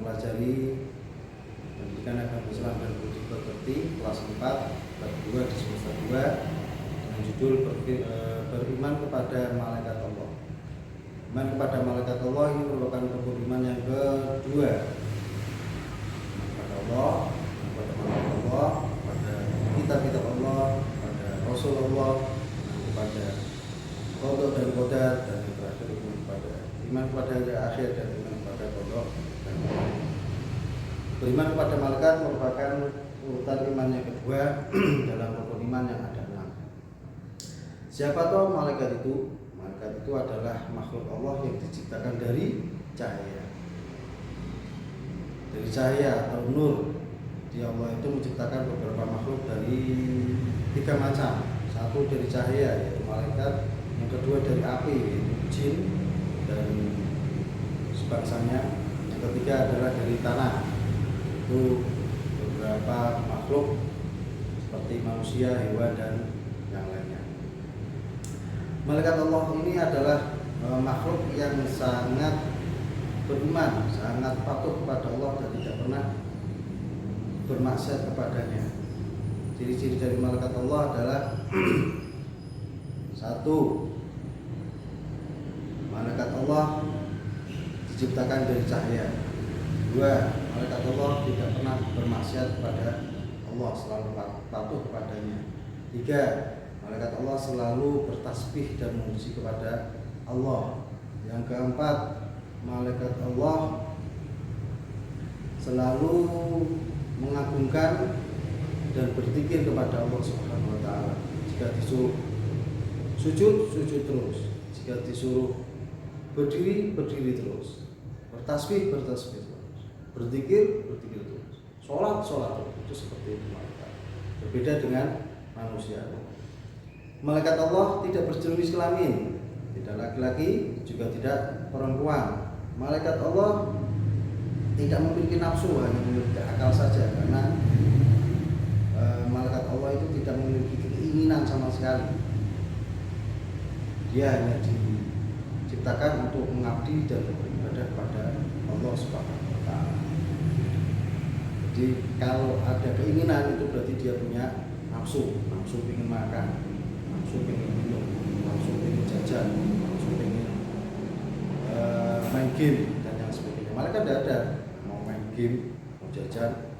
mempelajari pendidikan agama Islam dan budi pekerti kelas 4 bab 2 di semester 2 dengan judul beriman kepada malaikat Allah. Iman kepada malaikat Allah ini merupakan rukun iman yang kedua. Kepada Allah, kepada malaikat Allah, kepada kitab-kitab Allah, kepada Rasul Allah, kepada qada dan qadar, dan yang terakhir iman kepada hari akhir dan iman kepada qada dan qadar. Beriman kepada malaikat merupakan urutan iman yang kedua dalam rukun iman yang ada 6. Siapa tahu malaikat itu? Malaikat itu adalah makhluk Allah yang diciptakan dari cahaya. Dari cahaya atau nur. Di Allah itu menciptakan beberapa makhluk dari 3 macam. Satu dari cahaya yaitu malaikat, yang kedua dari api yaitu jin dan sebangsanya, yang ketiga adalah dari tanah. Itu beberapa makhluk seperti manusia, hewan dan yang lainnya. Malaikat Allah ini adalah makhluk yang sangat beriman, sangat patuh kepada Allah dan tidak pernah bermaksiat kepadanya. Ciri-ciri dari malaikat Allah adalah 1. Malaikat Allah diciptakan dari cahaya. 2. Malaikat Allah tidak pernah bermaksiat kepada Allah, selalu patuh kepadanya. 3. Malaikat Allah selalu bertasbih dan memuji kepada Allah. Yang keempat, malaikat Allah selalu mengagungkan dan berzikir kepada Allah Subhanahu wa taala. Jika disuruh sujud, sujud terus. Jika disuruh berdiri, berdiri terus. Bertasbih, bertasbih terus. Berzikir, berzikir terus. Salat, salat terus. Itu seperti itu malaikat. Berbeda dengan manusia. Malaikat Allah tidak berjenis kelamin, tidak laki-laki, juga tidak perempuan. Malaikat Allah tidak memiliki nafsu, hanya memiliki akal saja, karena malaikat Allah itu tidak memiliki keinginan sama sekali. Dia hanya diciptakan untuk mengabdi dan beribadah kepada Allah Subhanahu wa taala. Jadi kalau ada keinginan itu berarti dia punya nafsu ingin makan, nafsu ingin minum, nafsu ingin jajan, nafsu ingin main game dan yang sebagainya. Malaikat tidak ada mau main game, mau jajan,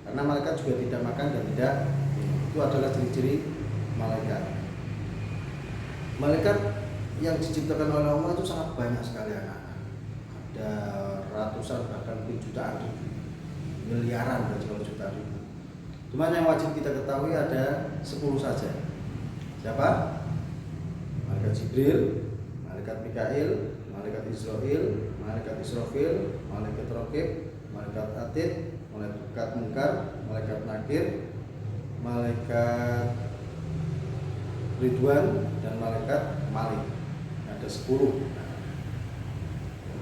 karena malaikat juga tidak makan dan tidak minum. Itu adalah ciri-ciri malaikat. Malaikat yang diciptakan oleh Allah itu sangat banyak sekali anak-anak. Ada ratusan bahkan mungkin jutaan ribu, miliaran dan juga jutaan ribu. Cuma yang wajib kita ketahui ada 10 saja. Siapa? Malaikat Jibril, malaikat Mikail, malaikat Israil, malaikat Israfil, malaikat Raqib, malaikat Atid, malaikat Munkar, malaikat Nakir, malaikat Ridwan, dan malaikat Malik. Ada 10.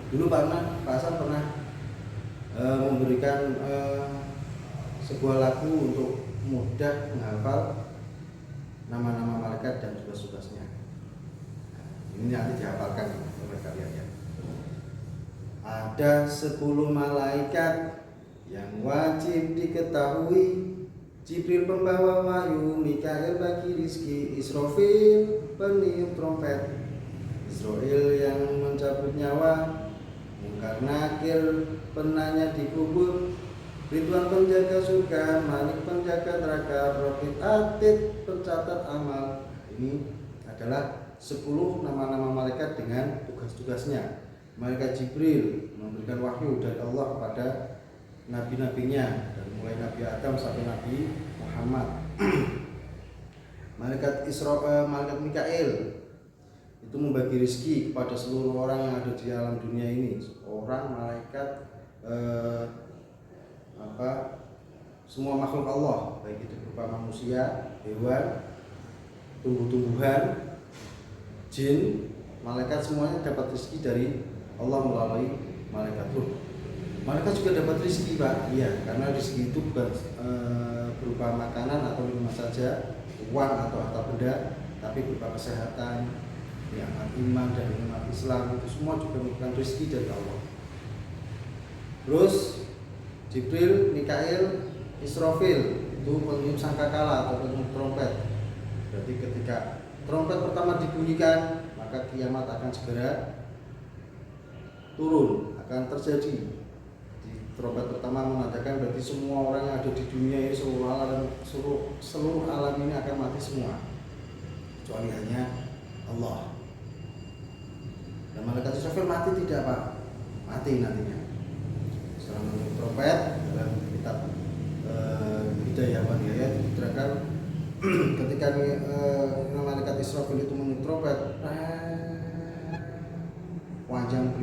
Dulu Pak Hasan pernah memberikan sebuah lagu untuk mudah menghafal nama-nama malaikat dan tugas-tugasnya. Ini nanti dihafalkan oleh kalian ya. Ada 10 malaikat yang wajib diketahui. Jibril pembawa wahyu, Mikail bagi rizki, Israfil peniup trompet, Israil yang mencabut nyawa, Munkar Nakir penanya di kubur, Ridwan penjaga surga, Malik penjaga neraka, Raqib Atid pencatat amal. Ini adalah 10 nama-nama malaikat dengan tugas-tugasnya. Malaikat Jibril memberikan wahyu dari Allah kepada nabi-nabinya, dari mulai Nabi Adam sampai Nabi Muhammad. Malaikat Mikail itu membagi rezeki kepada seluruh orang yang ada di alam dunia ini. Orang, malaikat, semua makhluk Allah, baik itu berupa manusia, hewan, tumbuh-tumbuhan, jin, malaikat, semuanya dapat rezeki dari Allah melalui malaikat ruh. Malaikat juga dapat rezeki, Pak. Iya, karena rezeki itu bukan berupa makanan atau minuman saja, uang atau harta benda, tapi berupa kesehatan, iman dan iman Islam, itu semua juga merupakan rezeki dari Allah. Terus Jibril, Mikail, Israfil itu peniup sangkakala atau peniup trompet. Berarti ketika trompet pertama dibunyikan, maka kiamat akan segera turun, akan terjadi. Di trompet pertama menandakan berarti semua orang yang ada di dunia ini, seluruh alam ini akan mati semua, kecuali hanya Allah. Dan malaikat Israfil mati tidak Pak? Mati nantinya. Setelah meniup trompet, dalam kitab Hidayah wa Nihayah diterangkan ketika malaikat Israfil itu meniup trompet, panjang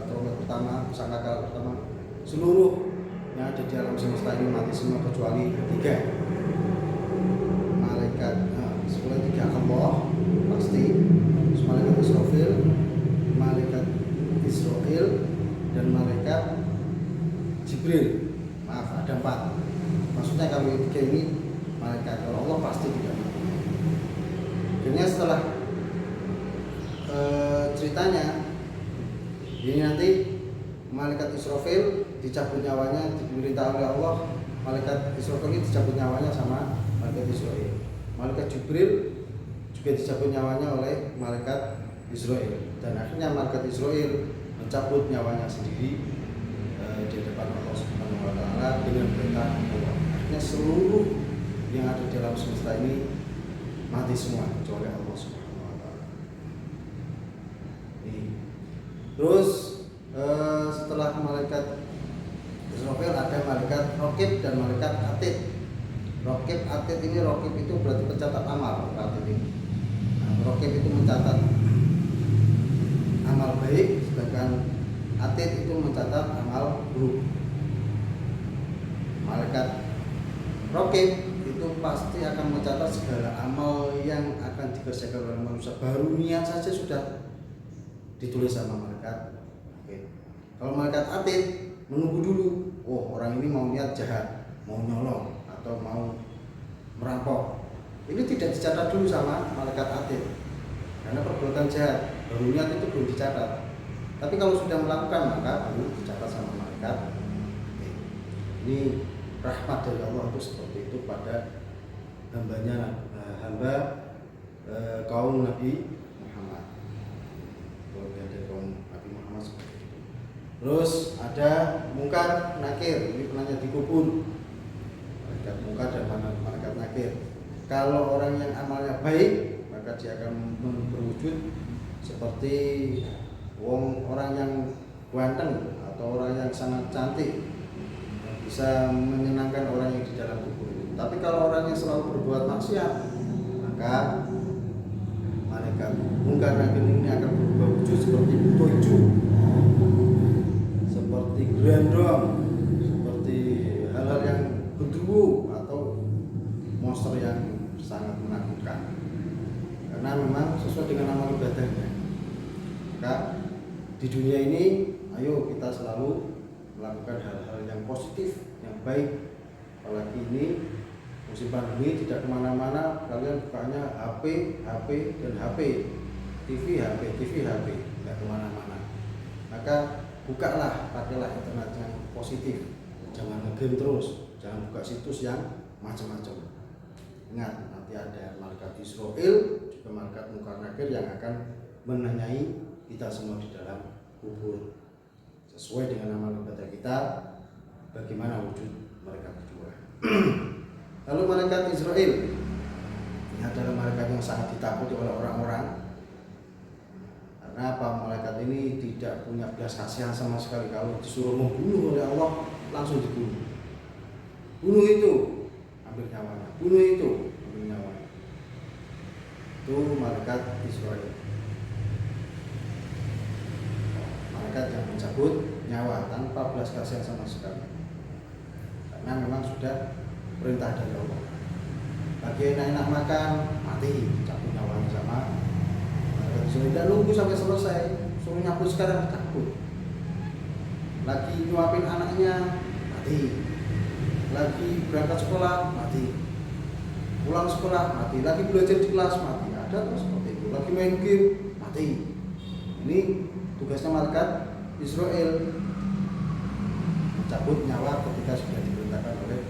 trompet pertama, sangkakala pertama, seluruh yang ada di alam semesta ini mati semua kecuali 3 malaikat. Setelah 3 Allah pasti, malaikat Israfil, malaikat Israel, dan malaikat Jibril. Maaf, ada 4. Maksudnya kalau 3 ini malaikat, kalau Allah pasti tidak mati. Akhirnya setelah ceritanya ini nanti malaikat Israfil dicabut nyawanya, diperintah oleh Allah. Malaikat Israfil ini dicabut nyawanya sama malaikat Israel. Malaikat Jibril juga dicabut nyawanya oleh malaikat Israel. Dan akhirnya malaikat Israel mencabut nyawanya sendiri di depan Allah Subhanahu wa taala dengan perintah Allah. Akhirnya seluruh yang ada di alam semesta ini mati semua kecuali Allah Subhanahu wa taala. Terus setelah malaikat Israfil ada malaikat Raqib dan malaikat Atid. Raqib, Atid ini, Raqib itu berarti pencatat amal. Atid ini, Raqib itu mencatat amal baik, sedangkan Atid itu mencatat amal buruk. Malaikat Raqib itu pasti akan mencatat segala amal yang akan dikerjakan oleh manusia. Baru niat saja sudah ditulis sama malaikat. Kalau malaikat Atid menunggu dulu, oh orang ini mau niat jahat, mau nyolong atau mau merampok, ini tidak dicatat dulu sama malaikat Atid karena perbuatan jahat. Baru niat itu belum dicatat. Tapi kalau sudah melakukan maka baru dicatat sama malaikat. Ini rahmat dari Allah itu seperti itu pada hambanya, hamba kaum Nabi Muhammad. Kalau ada kaum Nabi Muhammad seperti itu. Terus ada Mungkar, Nakir, ini penanya dikubur. Malaikat Mungkar dan malaikat Nakir. Kalau orang yang amalnya baik, maka dia akan berwujud seperti orang yang ganteng atau orang yang sangat cantik, yang bisa menyenangkan orang yang di dalam kubur itu. Tapi kalau orang yang selalu berbuat maksiat, maka malaikat Mungkar Nakir ini akan berubah wujud seperti toju, seperti grandong, seperti hal-hal yang genderuwo atau monster yang sangat menakutkan. Karena memang sesuai dengan amal ibadahnya. Maka di dunia ini, ayo kita selalu melakukan hal-hal yang positif, yang baik. Apalagi ini musim pandemi, tidak kemana-mana, kalian bukanya HP, dan HP, TV, HP, tidak kemana-mana. Maka bukalah, pakailah internet yang positif, jangan nge-game terus, jangan buka situs yang macam-macam. Ingat, nanti ada malaikat Israel, juga malaikat Mungkar Nakir yang akan menanyai kita semua di dalam kubur. Sesuai dengan amal ibadah kita, bagaimana wujud mereka berdua. Lalu malaikat Israel, ini adalah malaikat yang sangat ditakuti oleh orang-orang. Karena apa? Malaikat ini tidak punya belas kasihan sama sekali. Kalau disuruh membunuh oleh Allah, langsung dibunuh. Bunuh itu, ambil nyawanya. Bunuh itu, ambil nyawanya. Itu malaikat Israel. Malaikat yang mencabut nyawa tanpa belas kasihan sama sekali. Karena memang sudah perintah dari Allah. Bagi enak-enak makan, mati, cabut nyawanya sama malaikat Israel. Tidak nunggu sampai selesai, suruh nyabut sekarang, cabut. Lagi nyuapin anaknya, mati. Lagi berangkat sekolah, mati. Pulang sekolah, mati. Lagi belajar di kelas, mati. Ada terus seperti itu. Lagi main game, mati. Ini tugasnya malaikat Israel. cabut nyawa ketika sudah diperintahkan oleh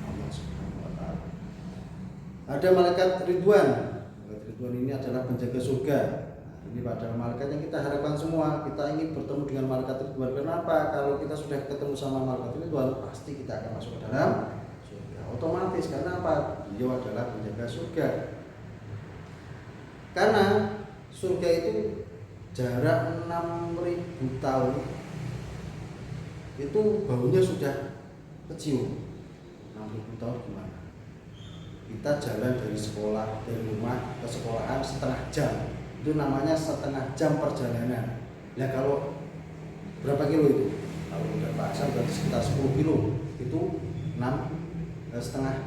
Allah Subhanahu wa taala. Ada malaikat Ridwan. Malaikat Ridwan ini adalah penjaga surga. Ini adalah malaikat yang kita harapkan semua. Kita ingin bertemu dengan malaikat Ridwan. Kenapa? Kalau kita sudah ketemu sama malaikat Ridwan, pasti kita akan masuk ke dalam surga. Otomatis, karena apa? Beliau adalah penjaga surga. Karena surga itu jarak 6.000 tahun itu baunya sudah kecium. 6.000 tahun gimana? Kita jalan dari sekolah, dari rumah ke sekolahan setengah jam, itu namanya setengah jam perjalanan. Ya kalau berapa kilo itu? Kalau udah paksa berarti sekitar 10 kilo, itu setengah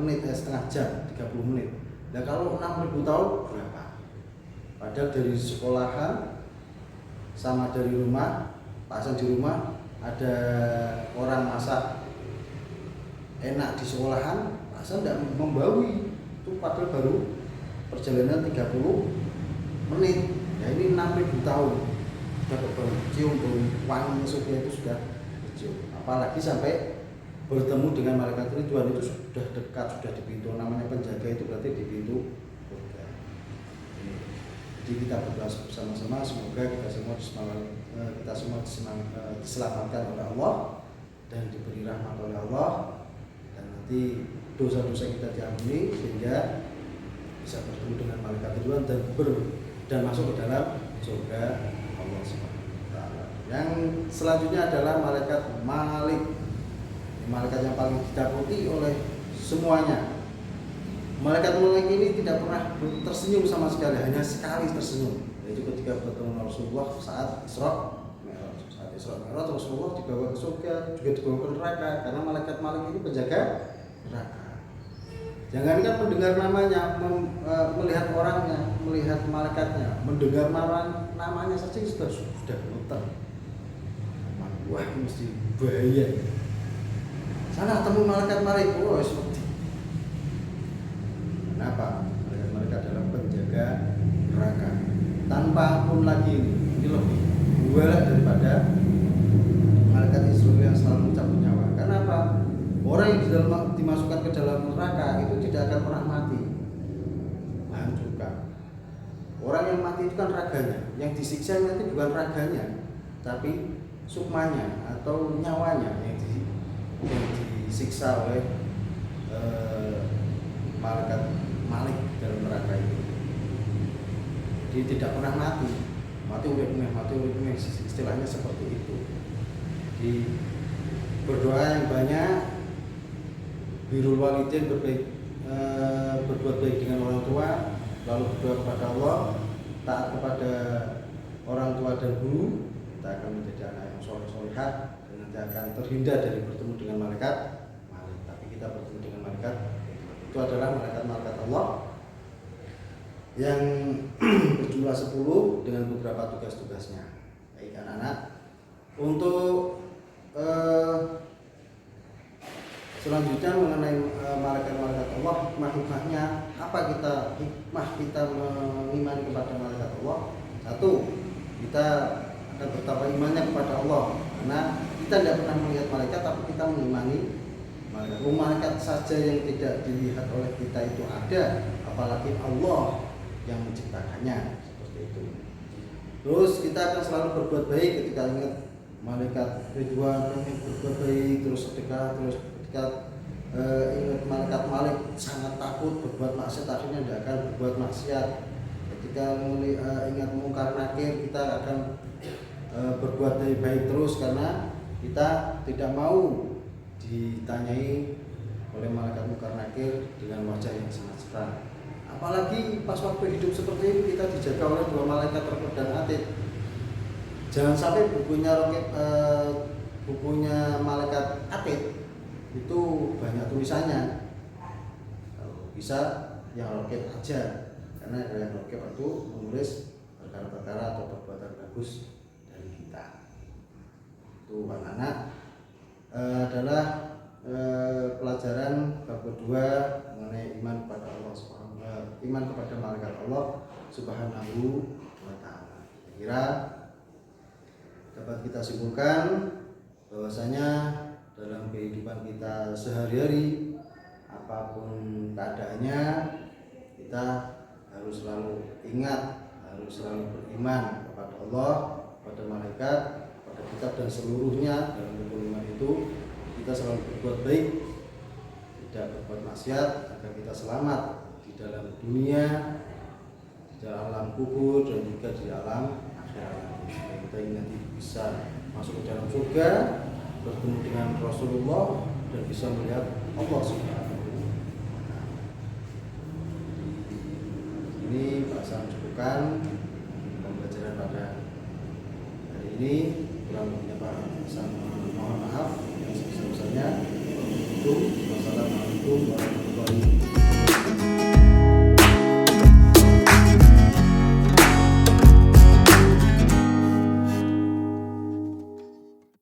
menit, setengah jam, 30 menit. Nah kalau 6.000 tahun berapa? Padahal dari sekolahan sama dari rumah, paksa di rumah ada orang masak enak di sekolahan, paksa tidak membawi, itu padahal baru perjalanan 30 menit. Ya ini 6.000 tahun sudah berbau cium, bau wangi surga itu sudah tercium. Apalagi sampai bertemu dengan malaikat Ridwan, itu sudah dekat, sudah di pintu. Namanya penjaga itu berarti di pintu surga. Jadi kita berdoa bersama-sama semoga kita semua diselamatkan oleh Allah dan diberi rahmat oleh Allah, dan nanti dosa-dosa kita diampuni sehingga bisa bertemu dengan malaikat Ridwan dan masuk ke dalam surga Allah Subhanahu wa taala. Yang selanjutnya adalah malaikat Malik. Malaikat yang paling ditakuti oleh semuanya. Malaikat Malik ini tidak pernah tersenyum sama sekali, hanya sekali tersenyum, yaitu ketika bertemu Rasulullah saat Isra Mi'raj. Saat Isra Mi'raj Rasulullah dibawa ke surga, juga dibawa ke neraka, karena malaikat Malik ini penjaga neraka. Jangankan mendengar namanya, melihat orangnya, melihat malaikatnya, mendengar namanya saja sudah gemeter. Wah, mesti bahaya. Sana ketemu malaikat Malik, wah seperti. Kenapa? Mereka adalah penjaga neraka. Tanpa ampun lagi ini lebih galak daripada malaikat Israel yang selalu mencabut nyawa. Kenapa? Orang yang dimasukkan ke dalam neraka itu tidak akan pernah mati, hancurkan. Orang yang mati itu kan raganya, yang disiksa nanti bukan raganya, tapi sukmanya atau nyawanya yang disiksa oleh malaikat Malik dalam neraka itu. Dia tidak pernah mati urip-urip, istilahnya seperti itu. Di berdoa yang banyak, birrul walidain, berbuat baik dengan orang tua, lalu berdoa kepada Allah, taat kepada orang tua dan guru, kita akan menjadi anak yang soleh-solehah dan nanti akan terhindar dari bertemu dengan malaikat Malik. Tapi kita bertemu dengan malaikat itu adalah malaikat-malaikat Allah yang berjumlah 10 dengan beberapa tugas-tugasnya. Baik anak-anak, untuk selanjutnya mengenai malaikat-malaikat Allah, hikmah-hikmahnya apa? Hikmah kita mengimani kepada malaikat Allah. Satu, kita akan bertambah imannya kepada Allah, karena kita tidak pernah melihat malaikat, tapi kita mengimani malaikat. Malaikat saja yang tidak dilihat oleh kita itu ada, apalagi Allah yang menciptakannya, seperti itu. Terus kita akan selalu berbuat baik ketika ingat malaikat Ridwan, berbuat baik, terus sedekah, terus ketika ingat malaikat Malik sangat takut berbuat maksiat, akhirnya tidak akan berbuat maksiat. Ketika ingat mungkar nakir, kita akan berbuat baik terus, karena kita tidak mau ditanyai oleh malaikat mungkar nakir dengan wajah yang sangat seram. Apalagi pas waktu hidup seperti ini kita dijaga oleh dua malaikat Raqib dan Atid. Jangan sampai bukunya malaikat Atid itu banyak tulisannya. Kalau bisa yang Raqib aja, karena yang Raqib itu menulis perkara-perkara atau perbuatan bagus dari kita. Itu anak-anak adalah pelajaran bab kedua mengenai iman kepada Allah Subhanahu wa taala, iman kepada malaikat Allah Subhanahu wa taala. Kira dapat kita simpulkan bahwasanya dalam kehidupan kita sehari-hari, apapun keadaannya, kita harus selalu ingat, harus selalu beriman kepada Allah, kepada malaikat, kepada kitab dan seluruhnya. Dalam rukun iman itu kita selalu berbuat baik, tidak berbuat maksiat, agar kita selamat di dalam dunia, di dalam alam kubur, dan juga di alam akhirat. Kita ingin nanti bisa masuk ke dalam surga, bertemu dengan Rasulullah, dan bisa melihat Allah Subhanahu wa Ta'ala. Ini bahasa cukupkan pembelajaran pada hari ini. Kurang lebihnya Pak Hasan mohon maaf yang sebesar-besarnya. Wassalamualaikum warahmatullahi wabarakatuh.